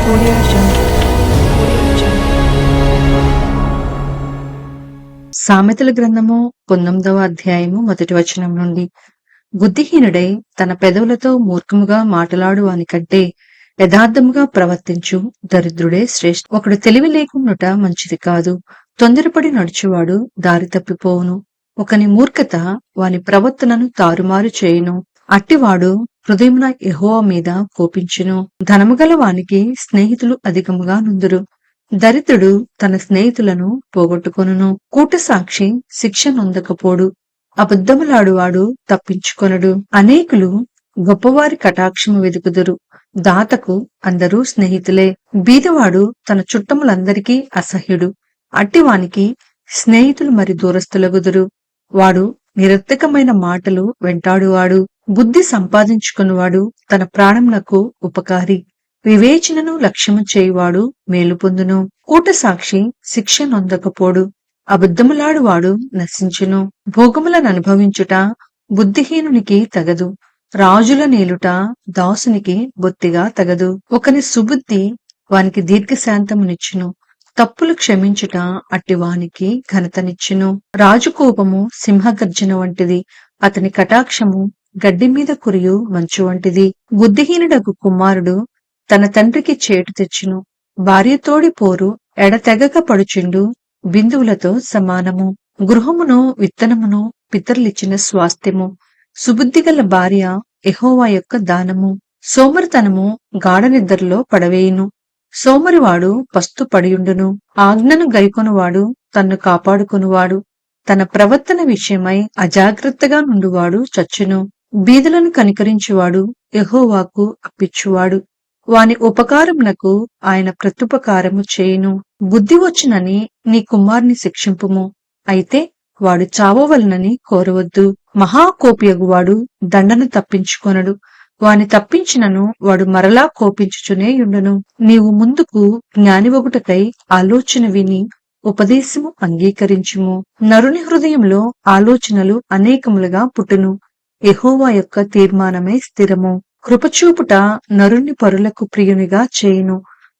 Audio Jungle. Audio Jungle. సామెతల గ్రంథము 19వ అధ్యాయము 1వ వచనం నుండి. బుద్ధిహీనుడై తన పెదవులతో మూర్ఖముగా మాటలాడు వానికంటే యథార్థముగా ప్రవర్తించు దరిద్రుడే శ్రేష్ఠ. ఒకడు తెలివి లేకుండుట మంచిది కాదు. తొందరపడి నడుచువాడు దారి తప్పిపోవును. ఒకని మూర్ఖత వాని ప్రవర్తనను తారుమారు చేయును. అట్టివాడు హృదయమున యెహోవా మీద కోపించును. ధనముగల వానికి స్నేహితులు అధికముగా నుందురు. దరిద్రుడు తన స్నేహితులను పోగొట్టుకొనును. కూట సాక్షి శిక్ష నొందకపోడు. అబద్ధములాడువాడు తప్పించుకొనడు. అనేకులు గొప్పవారి కటాక్షము వెదుకుదురు. దాతకు అందరూ స్నేహితులే. బీదవాడు తన చుట్టములందరికీ అసహ్యుడు. అట్టివానికి స్నేహితులు మరి దూరస్తులగుదురు. వాడు నిరర్థకమైన మాటలు వెంటాడువాడు. బుద్ధి సంపాదించుకునివాడు తన ప్రాణమునకు ఉపకారి. వివేచనను లక్ష్యము చేయువాడు మేలు పొందును. కూట సాక్షి శిక్ష నొందకపోడు. అబద్ధములాడువాడు నశించును. భోగములను అనుభవించుట బుద్ధిహీనునికి తగదు. రాజుల నేలుట దాసునికి బొత్తిగా తగదు. ఒకని సుబుద్ధి వానికి దీర్ఘశాంతమునిచ్చును. తప్పులు క్షమించుట అట్టివానికి ఘనతనిచ్చును. రాజు కోపము సింహగర్జన వంటిది. అతని కటాక్షము గడ్డి మీద కురియు మంచు వంటిది. బుద్ధిహీనుడకు కుమారుడు తన తండ్రికి చేటు తెచ్చును. భార్యతోడి పోరు ఎడతెగక పడుచుండు బిందువులతో సమానము. గృహమును విత్తనమును పితరులిచ్చిన స్వాస్థ్యము. సుబుద్ధిగల భార్య యెహోవా యొక్క దానము. సోమరితనము గాఢ నిద్రలో పడవేయును. సోమరివాడు పస్తు పడియుండును. ఆజ్ఞను గైకొనువాడు తన్ను కాపాడుకొనువాడు. తన ప్రవర్తన విషయమై అజాగ్రత్తగా నుండువాడు చచ్చును. బీదలను కనికరించువాడు యెహోవాకు అప్పిచ్చువాడు. వాని ఉపకారమునకు ఆయన ప్రత్యుపకారము చేయును. బుద్ధి వచ్చునని నీ కుమారుని శిక్షింపుము. అయితే వాడు చావవలనని కోరవద్దు. మహాకోపియగువాడు దండను తప్పించుకొనడు. వాని తప్పించినను వాడు మరలా కోపించుచునే యుండును. నీవు ముందుకు జ్ఞానివగుటకై ఆలోచన విని ఉపదేశము అంగీకరించుము. నరుని హృదయంలో ఆలోచనలు అనేకములుగా పుట్టును. యెహోవా యొక్క తీర్మానమే స్థిరము. కృపచూపుట నరుణ్ణి పరులకు ప్రియునిగా చేయును.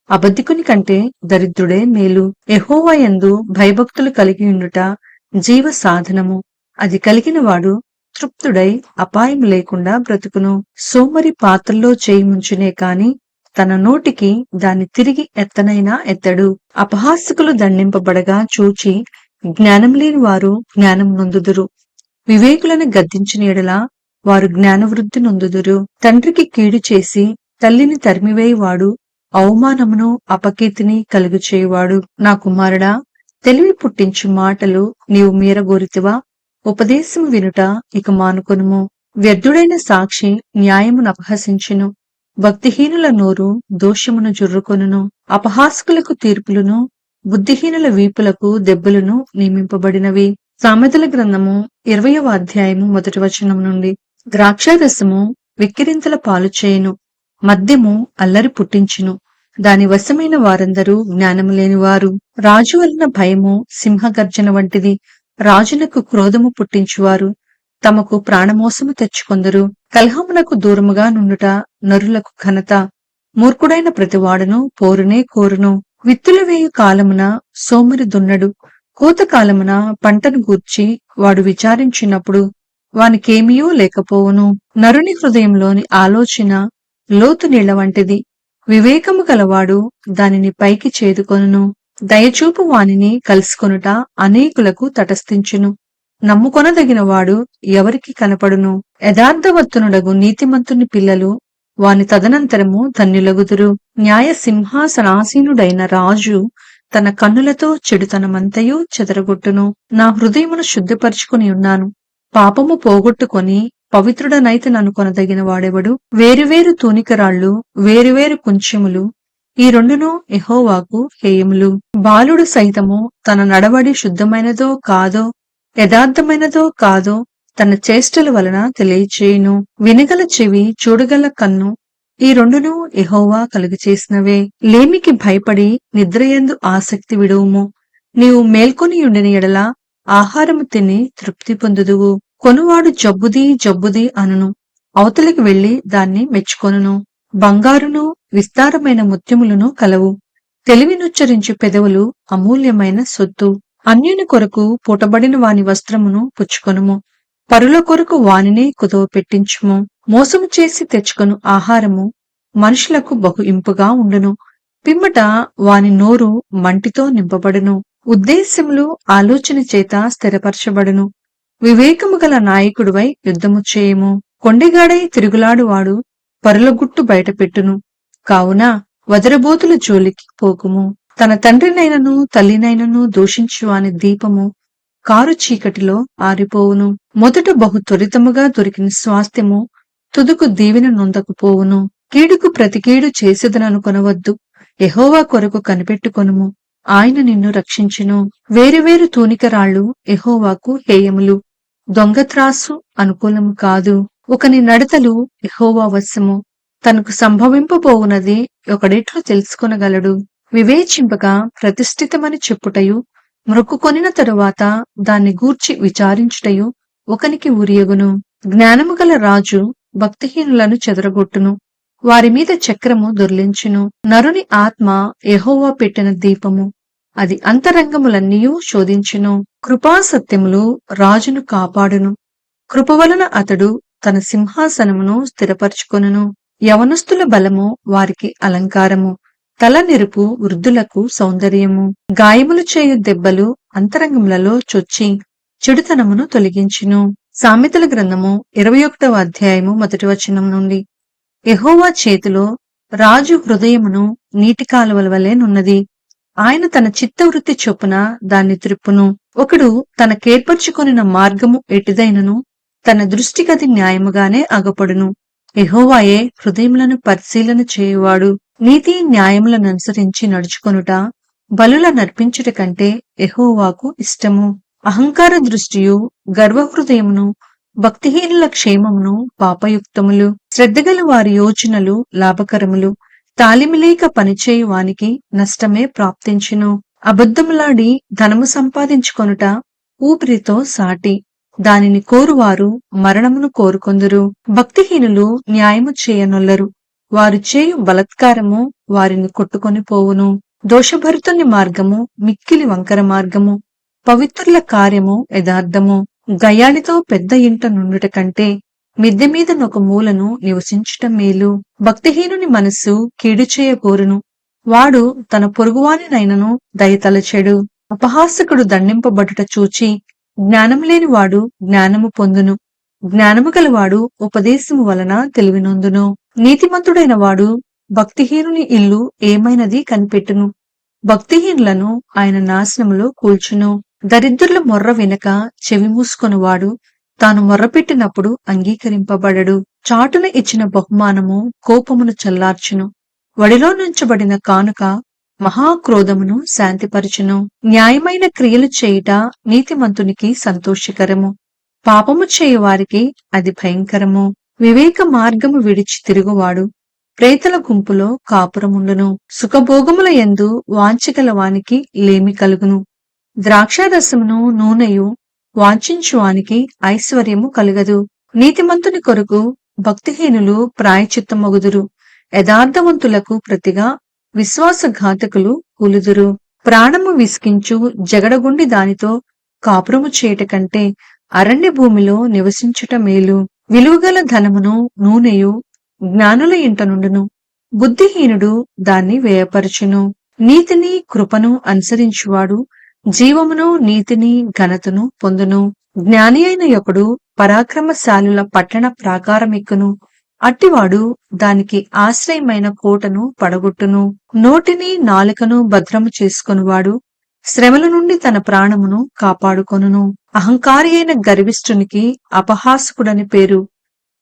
అబద్ధికుని కంటే దరిద్రుడే మేలు. యెహోవా యందు భయభక్తులు కలిగి ఉండుట జీవ సాధనము. అది కలిగిన వాడు తృప్తుడై అపాయం లేకుండా బ్రతుకును. సోమరి పాత్రలో చేయి ముంచునే కాని తన నోటికి దాన్ని తిరిగి ఎత్తనైనా ఎత్తడు. అపహాస్యకులు దండింపబడగా చూచి జ్ఞానం లేని వారు జ్ఞానం నొందుదురు. వివేకులను గద్దించిన ఎడల వారు జ్ఞానవృద్ధి నొందుదురు. తండ్రికి కీడు చేసి తల్లిని తరిమివేయువాడు అవమానమును అపకీర్తిని కలుగు చేయువాడు. నా కుమారుడా, తెలివి పుట్టించు మాటలు నీవు మీరగోరితివా? ఉపదేశము వినుట ఇక మానుకొనుము. వ్యర్థుడైన సాక్షి న్యాయమును అపహసించును. భక్తిహీనుల నోరు దోషమును జుర్రుకొనును. అపహాసకులకు తీర్పులను బుద్ధిహీనుల వీపులకు దెబ్బలను నియమింపబడినవి. సామెతల గ్రంథము 20వ అధ్యాయము 1వ వచనం నుండి. ద్రాక్షారసము వెక్కిరింతల పాలు చేయును. మద్యము అల్లరి పుట్టించును. దాని వశమైన వారందరూ జ్ఞానము లేనివారు. రాజు వలన భయము సింహగర్జన వంటిది. రాజునకు క్రోధము పుట్టించువారు తమకు ప్రాణమోసము తెచ్చుకొందరు. కలహమునకు దూరముగా నుండుట నరులకు ఘనత. మూర్ఖుడైన ప్రతివాడును పోరునే కోరును. విత్తులు వేయు కాలమున సోమరి దున్నడు. కోతకాలమున పంటను గూర్చి వాడు విచారించినప్పుడు వానికేమీయూ లేకపోవును. నరుని హృదయంలోని ఆలోచన లోతు నీళ్ల వంటిది. వివేకము గలవాడు దానిని పైకి చేదుకొనును. దయచూపు వానిని కలుసుకొనుట అనేకులకు తటస్థించును. నమ్ముకొనదగిన వాడు ఎవరికి కనపడును. యథార్థవర్తనుడగు నీతిమంతుని పిల్లలు వాని తదనంతరము ధన్యులగుదురు. న్యాయ సింహాసనాసీనుడైన రాజు తన కన్నులతో చెడుతనమంతయు చెదరగొట్టును. నా హృదయమును శుద్ధిపరుచుకుని ఉన్నాను. పాపము పోగొట్టుకొని పవిత్రుడనైతననుకొనదగిన వాడెవడు? వేరువేరు తూనికరాళ్లు, వేరువేరు కుంచెములు, ఈ రెండును యెహోవాకు హేయములు. బాలుడు సైతము తన నడవడి శుద్ధమైనదో కాదో యథార్థమైనదో కాదో తన చేష్టల వలన తెలియచేయును. వినగల చెవి, చూడగల కన్ను, ఈ రెండును యెహోవా కలుగచేసినవే. లేమికి భయపడి నిద్రయందు ఆసక్తి విడువుము. నీవు మేల్కొని ఉండిన ఎడల ఆహారము తిని తృప్తి పొందుదువు. కొనువాడు జబ్బుది జబ్బుది అనును. అవతలికి వెళ్లి దాన్ని మెచ్చుకొనును. బంగారును విస్తారమైన ముత్యములను కలవు. తెలివినుచ్చరించు పెదవులు అమూల్యమైన సొత్తు. అన్యుని కొరకు పూటబడిన వాని వస్త్రమును పుచ్చుకొనుము. పరుల కొరకు వానినే కుదవ పెట్టించుము. మోసము చేసి తెచ్చుకొను ఆహారము మనుషులకు బహు ఇంపుగా ఉండును. పిమ్మట వాని నోరు మంటితో నింపబడును. ఉద్దేశ్యములు ఆలోచన చేత స్థిరపరచబడును. వివేకము గల నాయకుడివై యుద్ధము చేయము. కొండెగాడై తిరుగులాడువాడు పరుల గుట్టు బయటపెట్టును. కావున వదరబోతుల జోలికి పోకుము. తన తండ్రినైనను తల్లినైనను దూషించువాని దీపము కారు చీకటిలో ఆరిపోవును. మొదట బహు త్వరితముగా దొరికిన స్వాస్థ్యము తుదుకు దీవెన నొందకపోవును. కీడుకు ప్రతి కీడు చేసేదననుకొనవద్దు. యెహోవా కొరకు కనిపెట్టుకొనుము. ఆయన నిన్ను రక్షించును. వేరువేరు తూనికరాళ్లు యెహోవాకు హేయములు. దొంగత్రాసు అనుకూలము కాదు. ఒకని నడతలు యెహోవా వశము. తనకు సంభవింపబోవునది ఒకడెట్లు తెలుసుకొనగలడు. వివేచింపక ప్రతిష్ఠితమని చెప్పుటయు, మ్రొక్కుకొనిన తరువాత దాన్ని గూర్చి విచారించుటయు ఒకనికి ఉరియగును. జ్ఞానము గల రాజు భక్తిహీనులను చెదరగొట్టును. వారి మీద చక్రము దొర్లించును. నరుని ఆత్మ యెహోవా పెట్టిన దీపము. అది అంతరంగములన్నీయూ శోధించును. కృపాసత్యములు రాజును కాపాడును. కృప వలన అతడు తన సింహాసనమును స్థిరపరచుకొనును. యవనస్తుల బలము వారికి అలంకారము. తల నెరుపు వృద్ధులకు సౌందర్యము. గాయములు చేయు దెబ్బలు అంతరంగములలో చొచ్చి చెడుతనమును తొలగించును. సామెతల గ్రంథము 21వ అధ్యాయము 1వ వచనం నుండి. యెహోవా చేతిలో రాజు హృదయమును నీటి కాలువల వలెనున్నది. ఆయన తన చిత్తవృత్తి చొప్పున దాన్ని త్రిప్పును. ఒకడు తనకేర్పరచుకొనిన మార్గము ఎటిదైనను తన దృష్టిగది న్యాయముగానే అగపడును. యెహోవాయే హృదయములను పరిశీలన చేయువాడు. నీతి న్యాయములననుసరించి నడుచుకొనుట బలుల నర్పించుట కంటే యెహోవాకు ఇష్టము. అహంకార దృష్టియు గర్వహృదయమును భక్తిహీనుల క్షేమమును పాపయుక్తములు. శ్రద్ధగల వారి యోచనలు లాభకరములు. తాలిమిలేక పనిచేయు వానికి నష్టమే ప్రాప్తించును. అబద్ధములాడి ధనము సంపాదించుకొనుట ఊపిరితో సాటి. దానిని కోరువారు మరణమును కోరుకొందురు. భక్తిహీనులు న్యాయము చేయనొల్లరు. వారు చేయు బలత్కారము వారిని కొట్టుకొని పోవును. దోషభరితుని మార్గము మిక్కిలి వంకర మార్గము. పవిత్రుల కార్యము యథార్థము. గయ్యాళితో పెద్ద ఇంట నుండుట కంటే మిద్దె మీదనొక మూలను నివసించుట మేలు. భక్తిహీనుని మనస్సు కీడు చేయకోరును. వాడు తన పొరుగువానినైనను దయతలచెడు. అపహాసకుడు దండింపబడుట చూచి జ్ఞానము లేనివాడు జ్ఞానము పొందును. జ్ఞానము గలవాడు ఉపదేశము వలన తెలివినొందును. నీతిమంతుడైన వాడు భక్తిహీనుని ఇల్లు ఏమైనది కనిపెట్టును. భక్తిహీనులను ఆయన నాశనములో కూల్చును. దరిద్రుల మొర్ర వినక చెవి మూసుకొనువాడు తాను మొర్రపెట్టినప్పుడు అంగీకరింపబడడు. చాటున ఇచ్చిన బహుమానము కోపమును చల్లార్చును. వడిలో నుంచబడిన కానుక మహాక్రోధమును శాంతిపరచును. న్యాయమైన క్రియలు చేయుట నీతిమంతునికి సంతోషకరము. పాపము చేయువారికి అది భయంకరము. వివేక మార్గము విడిచి తిరుగువాడు ప్రేతల గుంపులో కాపురముండును. సుఖభోగముల యందు వాంఛగల వానికి లేమి కలుగును. ద్రాక్షారసమును నూనెయు వాంఛించువానికి ఐశ్వర్యము కలుగదు. నీతిమంతుని కొరకు భక్తిహీనులు ప్రాయచిత్తమగుదురు. యథార్థవంతులకు ప్రతిగా విశ్వాసఘాతకులు కూలుదురు. ప్రాణము విసికించు జగడగుండి దానితో కాపురము చేయుట కంటే అరణ్య భూమిలో నివసించుట మేలు. విలువగల ధనమును నూనెయు జ్ఞానుల ఇంట నుండును. బుద్ధిహీనుడు దాన్ని వ్యయపరచును. నీతిని కృపను అనుసరించువాడు జీవమును నీతిని ఘనతను పొందును. జ్ఞాని అయిన ఒకడు పరాక్రమశాలుల పట్టణ ప్రాకారమెక్కును. అట్టివాడు దానికి ఆశ్రయమైన కోటను పడగొట్టును. నోటిని నాలుకను భద్రము చేసుకొనువాడు శ్రమల నుండి తన ప్రాణమును కాపాడుకొనును. అహంకారి అయిన గర్విష్ఠునికి అపహాసకుడని పేరు.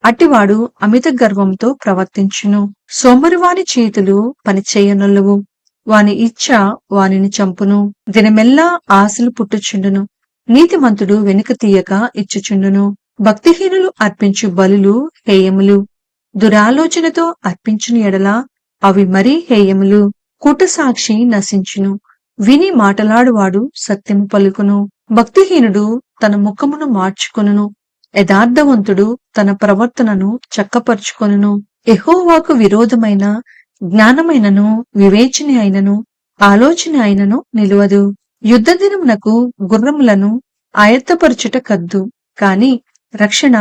అట్టివాడు అమిత గర్వంతో ప్రవర్తించును. సోమరివాని చేతులు పనిచేయనొల్లవు. వాని ఇచ్ఛ వానిని చంపును. దినమెల్లా ఆశలు పుట్టుచుండును. నీతిమంతుడు వెనుక తీయక ఇచ్చుచుండును. భక్తిహీనులు అర్పించు బలులు హేయములు. దురాలోచనతో అర్పించిన ఎడల అవి మరీ హేయములు. కూటసాక్షి నశించును. విని మాటలాడువాడు సత్యము పలుకును. భక్తిహీనుడు తన ముఖమును మార్చుకొనును. యథార్థవంతుడు తన ప్రవర్తనను చక్కపరుచుకొనును. యెహోవాకు విరోధమైన జ్ఞానమైనను వివేచన అయినను ఆలోచన అయినను నిలువదు. యుద్ధ దినమునకు గుర్రములను ఆయత్తపరచుట కద్దు, కాని రక్షణ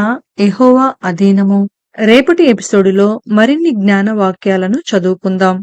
యెహోవా అధీనము. రేపటి ఎపిసోడులో మరిన్ని జ్ఞాన వాక్యాలను చదువుకుందాం.